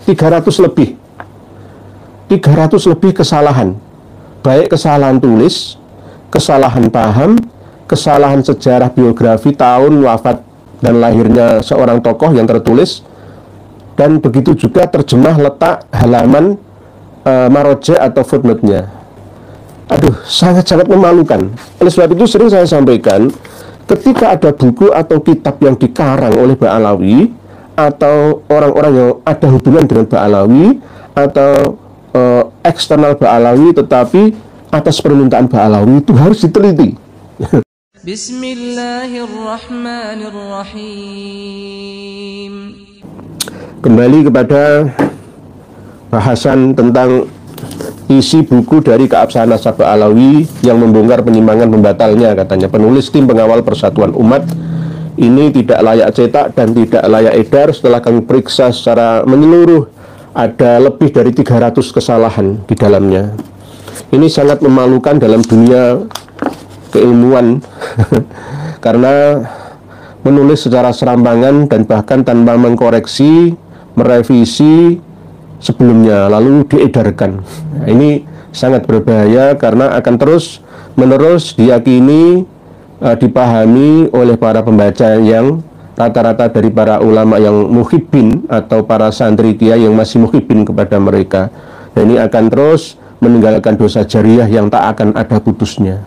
300 lebih 300 lebih kesalahan, baik kesalahan tulis, kesalahan paham, kesalahan sejarah biografi tahun wafat dan lahirnya seorang tokoh yang tertulis, dan begitu juga terjemah letak halaman maroje atau footnote-nya. Aduh, sangat-sangat memalukan. Oleh sebab itu sering saya sampaikan, ketika ada buku atau kitab yang dikarang oleh Ba'alawi atau orang-orang yang ada hubungan dengan Ba'alawi atau eksternal Ba'alawi tetapi atas permintaan Ba'alawi, itu harus diteliti. Bismillahirrahmanirrahim. Kembali kepada bahasan tentang isi buku dari Keabsahan Nasab Ba'alawi yang membongkar penyimpangan pembatalnya. Katanya penulis tim pengawal persatuan umat ini tidak layak cetak dan tidak layak edar. Setelah kami periksa secara menyeluruh, ada lebih dari 300 kesalahan di dalamnya. Ini sangat memalukan dalam dunia keilmuan karena menulis secara serampangan dan bahkan tanpa mengkoreksi, merevisi sebelumnya lalu diedarkan. Nah, ini sangat berbahaya karena akan terus menerus diyakini, dipahami oleh para pembaca yang rata-rata dari para ulama yang muhibbin atau para santri kiai yang masih muhibbin kepada mereka. Dan ini akan terus meninggalkan dosa jariah yang tak akan ada putusnya.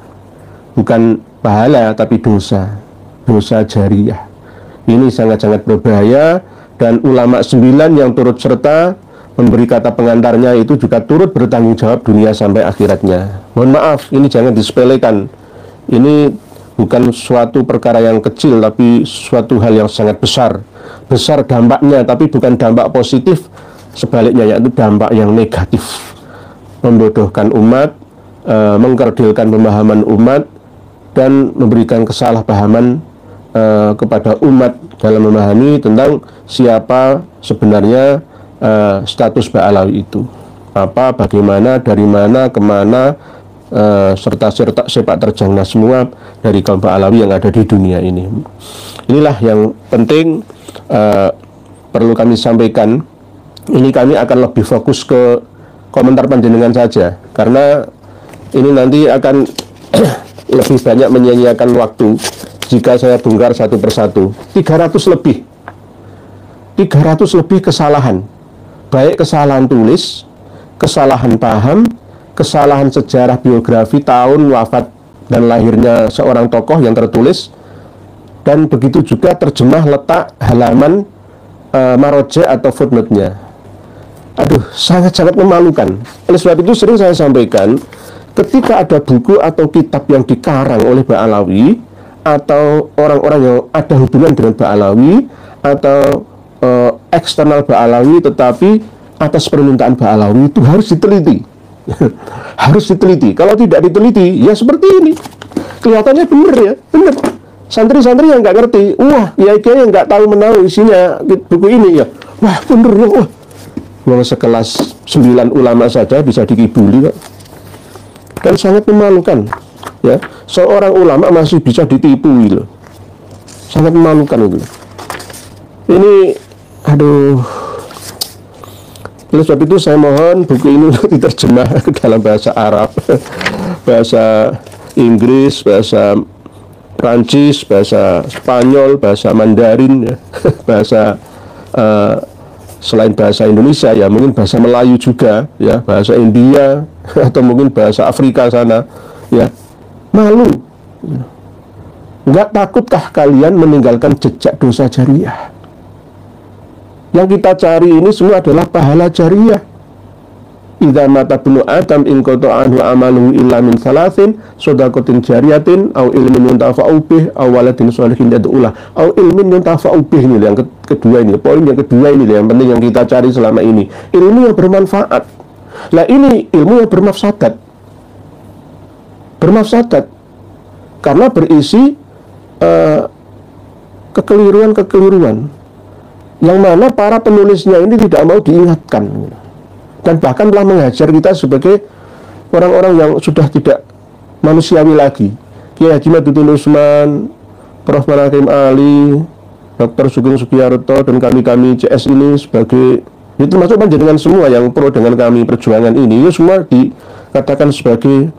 Bukan pahala tapi dosa jariah. Ini sangat-sangat berbahaya, dan ulama 9 yang turut serta memberi kata pengantarnya itu juga turut bertanggung jawab dunia sampai akhiratnya. Mohon maaf, ini jangan disepelekan. Ini bukan suatu perkara yang kecil, tapi suatu hal yang sangat besar dampaknya, tapi bukan dampak positif, sebaliknya yaitu dampak yang negatif, membodohkan umat, mengkerdilkan pemahaman umat, dan memberikan kesalahpahaman kepada umat dalam memahami tentang siapa sebenarnya status Ba'alawi itu, apa, bagaimana, dari mana, kemana, serta sepak terjangnya semua dari kaum Ba'alawi yang ada di dunia ini. Inilah yang penting perlu kami sampaikan. Ini kami akan lebih fokus ke komentar panjenengan saja, karena ini nanti akan lebih banyak menyia-nyiakan waktu jika saya bongkar satu persatu. 300 lebih kesalahan, baik kesalahan tulis, kesalahan paham, kesalahan sejarah biografi tahun wafat dan lahirnya seorang tokoh yang tertulis, dan begitu juga terjemah letak halaman maroje atau footnote-nya. Aduh, sangat-sangat memalukan. Oleh sebab itu sering saya sampaikan, ketika ada buku atau kitab yang dikarang oleh Ba'alawi atau orang-orang yang ada hubungan dengan Ba'alawi atau eksternal Ba'alawi tetapi atas permintaan Ba'alawi, itu harus diteliti. Harus diteliti. Kalau tidak diteliti, ya seperti ini. Kelihatannya benar ya, benar. Santri-santri yang nggak ngerti, wah, kiai-kiai yang nggak tahu menahu isinya buku ini ya, wah benar ya, wah. Yang sekelas 9 ulama saja bisa dikibuli kok. Kan sangat memalukan ya, seorang ulama masih bisa ditipu gitu. Sangat memalukan itu. Ini aduh. Oleh sebab itu saya mohon buku ini diterjemah dalam bahasa Arab, bahasa Inggris, bahasa Prancis, bahasa Spanyol, bahasa Mandarin ya. Bahasa selain bahasa Indonesia ya mungkin bahasa Melayu juga ya, bahasa India atau mungkin bahasa Afrika sana ya. Malu, nggak takutkah kalian meninggalkan jejak dosa jariah? Yang kita cari ini semua adalah pahala jariah. Idza mata bunu adam in qata anhu amaluhu illa min salasin shadaqatin jariyatin au ilmin yuntafa'u bih au waladin sholihin yad'ulah au ilmin yuntafa'u bih. Ini yang kedua, ini poin yang kedua, ini yang penting yang kita cari selama ini, ilmu yang bermanfaat. Lah ini ilmu yang bermafsadat karena berisi kekeliruan yang mana para penulisnya ini tidak mau diingatkan, dan bahkan telah menghajar kita sebagai orang-orang yang sudah tidak manusiawi lagi. Kiai Haji Maduddin Usman, Prof. Manakim Ali, Dr. Sugeng Sugiyarto, dan kami CS ini sebagai Itu termasuk panjenengan semua yang pro dengan kami perjuangan ini, itu semua dikatakan sebagai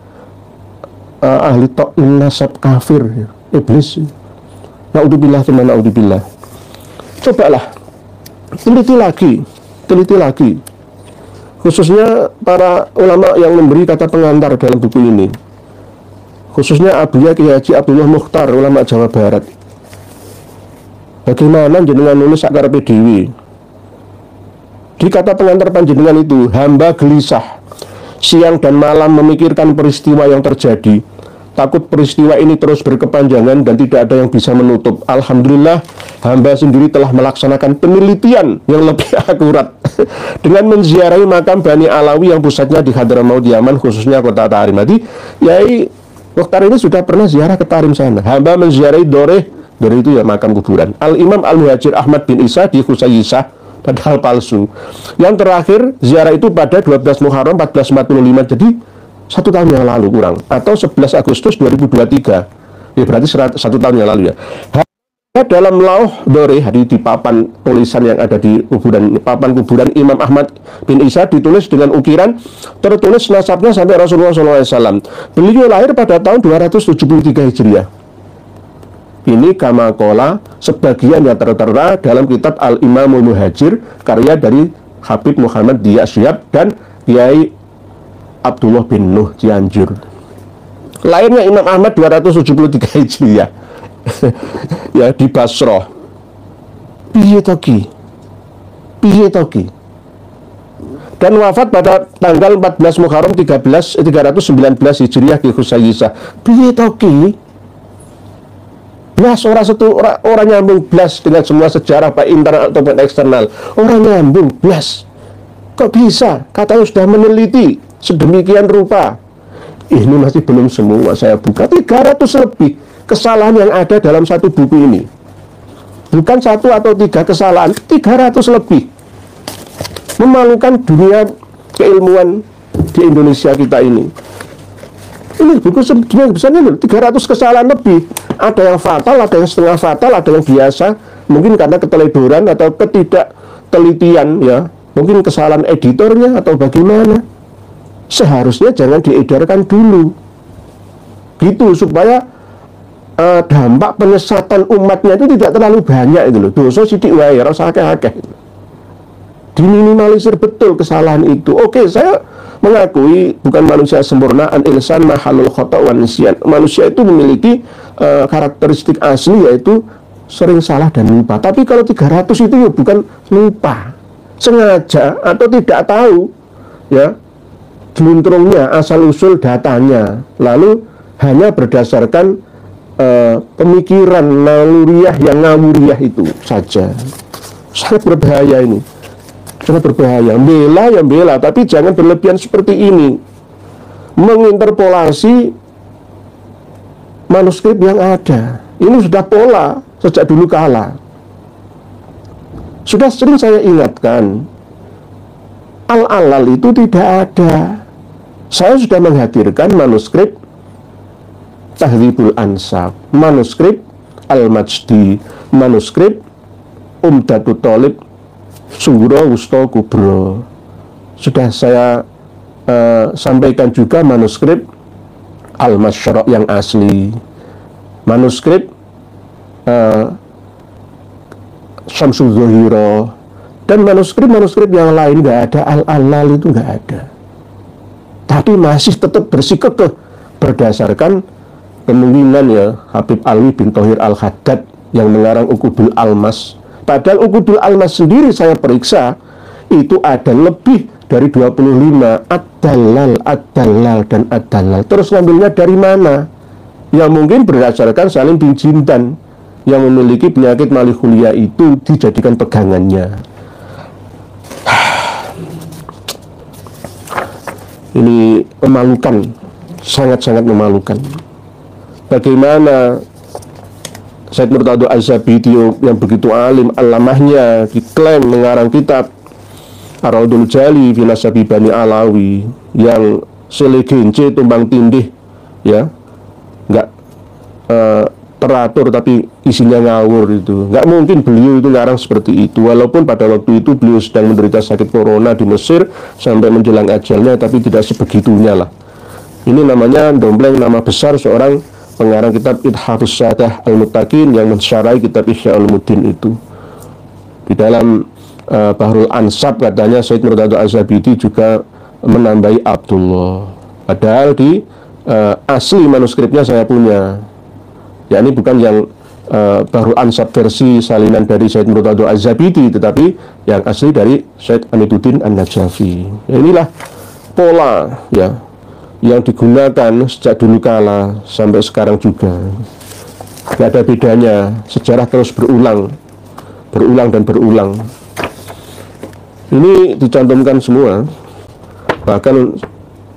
ahli ta'in nasab kafir, ya. Iblis. Naudzubillah teman, naudzubillah. Cobalah teliti lagi, khususnya para ulama yang memberi kata pengantar dalam buku ini, khususnya Abuya Kiai Haji Abdullah Mukhtar, ulama Jawa Barat. Bagaimana jenengan nulis akarepe dhewe? Di kata pengantar panjenengan itu, hamba gelisah siang dan malam memikirkan peristiwa yang terjadi. Takut peristiwa ini terus berkepanjangan dan tidak ada yang bisa menutup. Alhamdulillah, hamba sendiri telah melaksanakan penelitian yang lebih akurat dengan menziarahi makam Bani Alawi yang pusatnya di Hadramaut Yaman, khususnya kota Tarim. Jadi, Yai Mukhtar ini sudah pernah ziarah ke Tarim sana. Hamba menziarahi Doreh itu ya makam kuburan Al-Imam Al-Muhajir Ahmad bin Isa di Khusayyisah, padahal palsu. Yang terakhir ziarah itu pada 12 Muharram 1445, jadi 1 tahun yang lalu kurang, atau 11 Agustus 2023. Ya berarti 1 tahun yang lalu ya. Dalam Lauh Doreh, di papan tulisan yang ada di papan kuburan Imam Ahmad bin Isa, ditulis dengan ukiran, tertulis nasabnya sampai Rasulullah SAW. Beliau lahir pada tahun 273 Hijriah. Ini kamakola sebagian yang tertera dalam kitab Al-Imamul Muhajir, karya dari Habib Muhammad Diya Syihab dan Kiai Abdullah bin Nuh Cianjur. Lahirnya Imam Ahmad 273 Hijriah ya di Basrah. Piye toki dan wafat pada tanggal 14 Muharram 319 Hijriah di Khusayyisah. Piye toki blas orang nyambung blas dengan semua sejarah baik internal ataupun eksternal. Orang nyambung blas. Kok bisa? Katanya sudah meneliti sedemikian rupa. Ini masih belum semua saya buka. 300 lebih kesalahan yang ada dalam satu buku ini. Bukan 1 atau 3 kesalahan, 300 lebih. Memalukan dunia keilmuan di Indonesia kita ini. Ini buku sebenarnya besarnya 300 kesalahan lebih. Ada yang fatal, ada yang setengah fatal, ada yang biasa. Mungkin karena keteledoran atau ketidaktelitian ya. Mungkin kesalahan editornya atau bagaimana. Seharusnya jangan diedarkan dulu. Gitu supaya dampak penyesatan umatnya itu tidak terlalu banyak itu loh. Dosa sidik wae, rasa akeh-akeh. Diminimalisir betul kesalahan itu. Oke, saya mengakui bukan manusia sempurna, an-insan mahalul khata' wan nisyan. Manusia itu memiliki karakteristik asli, yaitu sering salah dan lupa. Tapi kalau 300 itu ya bukan lupa, sengaja atau tidak tahu ya jeluntrungnya, asal usul datanya, lalu hanya berdasarkan pemikiran naluriah yang ngawuriah itu saja. Sangat berbahaya ini. Sangat berbahaya. Bela yang bela, tapi jangan berlebihan seperti ini. Menginterpolasi manuskrip yang ada. Ini sudah pola sejak dulu kala. Sudah sering saya ingatkan, al-alal itu tidak ada. Saya sudah menghadirkan manuskrip Tahdzibul Ansab, manuskrip Al-Majdi, manuskrip Umdatut Thalib, Sughra, Wusta, Kubra. Sudah saya sampaikan juga manuskrip Al-Masyra' yang asli, manuskrip Syamsul Zuhira, dan manuskrip-manuskrip yang lain nggak ada. Al-alal itu nggak ada. Tapi masih tetap bersikukuh berdasarkan kemungkinan ya Habib Alwi bin Thohir Al-Haddad yang mengarang Uqudul Almas. Padahal Uqudul Almas sendiri saya periksa itu ada lebih dari 25 ad-dalal dan ad-dalal. Terus ngambilnya dari mana? Ya mungkin berdasarkan Salim bin Jindan yang memiliki penyakit malihulia itu dijadikan pegangannya. Ini memalukan, sangat-sangat memalukan. Bagaimana Said Murtado Az-Zabidi yang begitu alim, alamahnya, diklaim mengarang kitab Ar-Raudhul Jali fi Nasabi Bani Alawi yang selegence tumbang tindih ya, nggak literatur tapi isinya ngawur itu. Nggak mungkin beliau itu ngarang seperti itu. Walaupun pada waktu itu beliau sedang menderita sakit corona di Mesir sampai menjelang ajalnya, tapi tidak sebegitunya lah. Ini namanya dompleng nama besar seorang pengarang kitab Ithafus Sadah Al-Muttaqin yang mensyarahi kitab Ihya Ulumuddin itu. Di dalam Bahrul Ansab katanya Said Murtadha Az-Zabidi juga menambahi Abdullah. Padahal di asli manuskripnya saya punya. Ya, ini bukan yang Bahrul Ansab versi salinan dari Said Murtadha Az-Zabidi, tetapi yang asli dari Said Amiduddin An-Najafi. Ya, inilah pola ya yang digunakan sejak dulu kala sampai sekarang juga. Tidak ada bedanya. Sejarah terus berulang dan berulang. Ini dicantumkan semua. Bahkan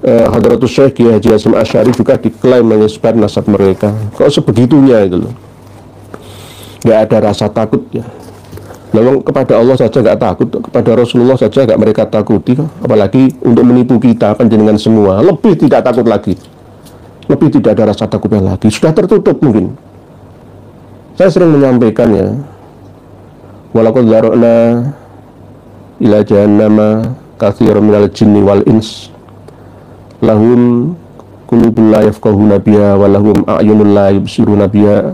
Hadratus Syekh Kiai Haji Hasyim Asy'ari juga diklaim menyebut nasab mereka. Kok sebegitunya itu loh. Nggak ada rasa takut ya. Memang kepada Allah saja nggak takut, kepada Rasulullah saja nggak mereka takuti, apalagi untuk menipu kita panjenengan semua. Lebih tidak takut lagi. Lebih tidak ada rasa takutnya lagi. Sudah tertutup mungkin. Saya sering menyampaikan ya. Walaqad dzara'na ila jahannama katsiran minal jinni wal ins lahum qulubun la yafqahuna biha wa lahum a'yunun la yubsiruna biha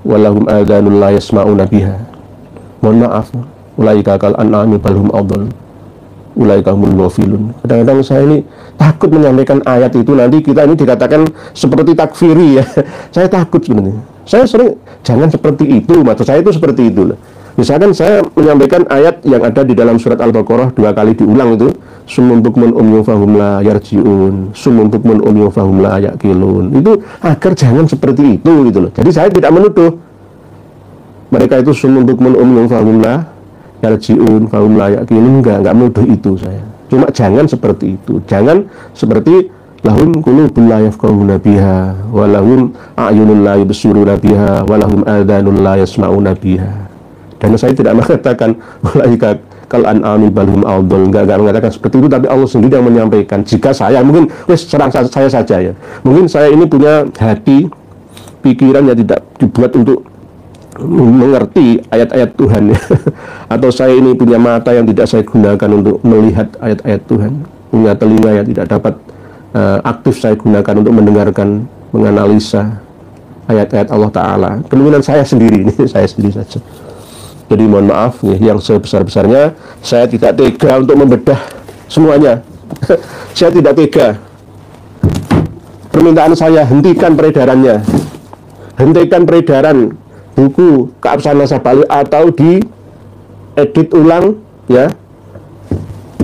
wa lahum adhanun la yasma'una biha. Mohon maaf, ulaika kal an'ami bal hum adall, ulaika humul ghafilun. Kadang-kadang saya ini takut menyampaikan ayat itu, nanti kita ini dikatakan seperti takfiri ya. Saya takut sebenarnya. Saya sering jangan seperti itu, maksud saya itu seperti itu loh. Misalkan saya menyampaikan ayat yang ada di dalam surat Al-Baqarah 2 kali diulang itu, summun bukmun umyun fahum la yarji'un, summun bukmun umyun fahum la yaqilun. Itu agar jangan seperti itu gitu loh. Jadi saya tidak menuduh mereka itu summun bukmun umyun fahum la yarji'un, fahum la yaqilun, enggak menuduh itu saya. Cuma jangan seperti itu. Jangan seperti lahum qulubun la yafqahuna biha wa lahum a'yunun la yubsiruna biha wa lahum adhanun la yasma'una biha. Dan saya tidak mengatakan ulaika kal an'ami bal hum adall, enggak mengatakan seperti itu, tapi Allah sendiri yang menyampaikan. Jika saya mungkin serang saya saja ya. Mungkin saya ini punya hati, pikiran yang tidak dibuat untuk mengerti ayat-ayat Tuhan ya. Atau saya ini punya mata yang tidak saya gunakan untuk melihat ayat-ayat Tuhan, punya telinga yang tidak dapat aktif saya gunakan untuk mendengarkan, menganalisa ayat-ayat Allah Ta'ala. Kemungkinan saya sendiri ini, saya sendiri saja. Jadi mohon maaf nih, yang sebesar-besarnya saya tidak tega untuk membedah semuanya. Saya tidak tega. Permintaan saya, hentikan peredarannya. Hentikan peredaran buku Ka'ab Nasabali atau diedit ulang ya,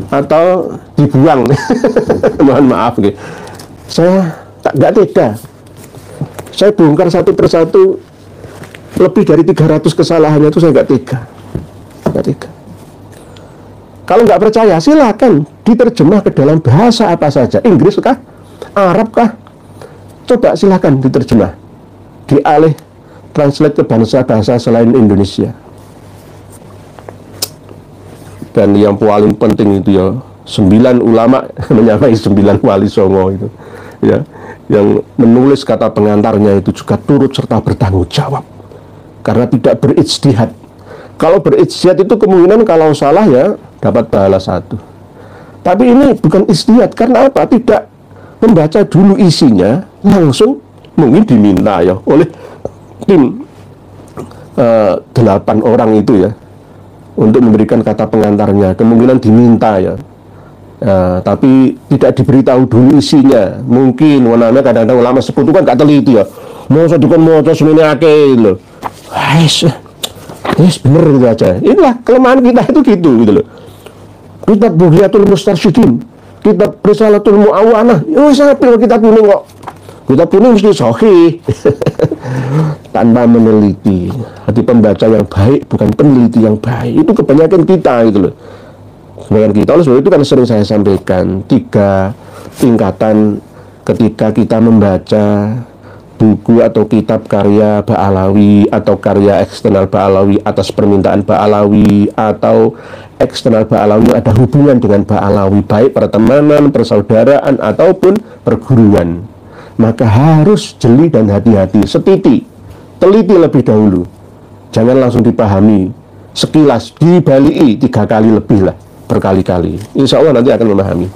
atau dibuang. Mohon maaf nih. Saya nggak tega. Saya bongkar satu persatu. Lebih dari 300 kesalahannya itu saya nggak tega. Kalau nggak percaya silakan diterjemah ke dalam bahasa apa saja, Inggris kah, Arab kah, coba silakan diterjemah, dialih translate ke bahasa selain Indonesia. Dan yang paling penting itu ya 9 ulama menyamai 9 wali songo itu ya, yang menulis kata pengantarnya itu juga turut serta bertanggung jawab. Karena tidak berijtihad. Kalau berijtihad itu kemungkinan kalau salah ya dapat pahala 1. Tapi ini bukan ijtihad. Karena apa? Tidak membaca dulu isinya, langsung mungkin diminta ya oleh tim 8 orang itu ya untuk memberikan kata pengantarnya. Kemungkinan diminta ya. Tapi tidak diberitahu dulu isinya. Mungkin warnanya kadang-kadang ulama sekutu kan gak teliti ya. Mau dikon mau semuanya akeh loh. Yes, bener gitu aja. Inilah kelemahan kita itu gitu loh. Kitab Bughyatul Mustarsyidin, kitab Risalatul Mu'awanah, ya sampai kitab kuning kok. Kitab kuning mesti sahih. Tanpa meneliti. Hati pembaca yang baik bukan peneliti yang baik. Itu kebanyakan kita gitu loh. Kebanyakan kita. Oleh sebab itu kan sering saya sampaikan 3 tingkatan ketika kita membaca buku atau kitab karya Ba'alawi atau karya eksternal Ba'alawi atas permintaan Ba'alawi atau eksternal Ba'alawi ada hubungan dengan Ba'alawi, baik pertemanan, persaudaraan ataupun perguruan, maka harus jeli dan hati-hati, setiti teliti lebih dahulu. Jangan langsung dipahami sekilas, dibalii 3 kali lebih lah, berkali-kali. Insya Allah nanti akan memahami.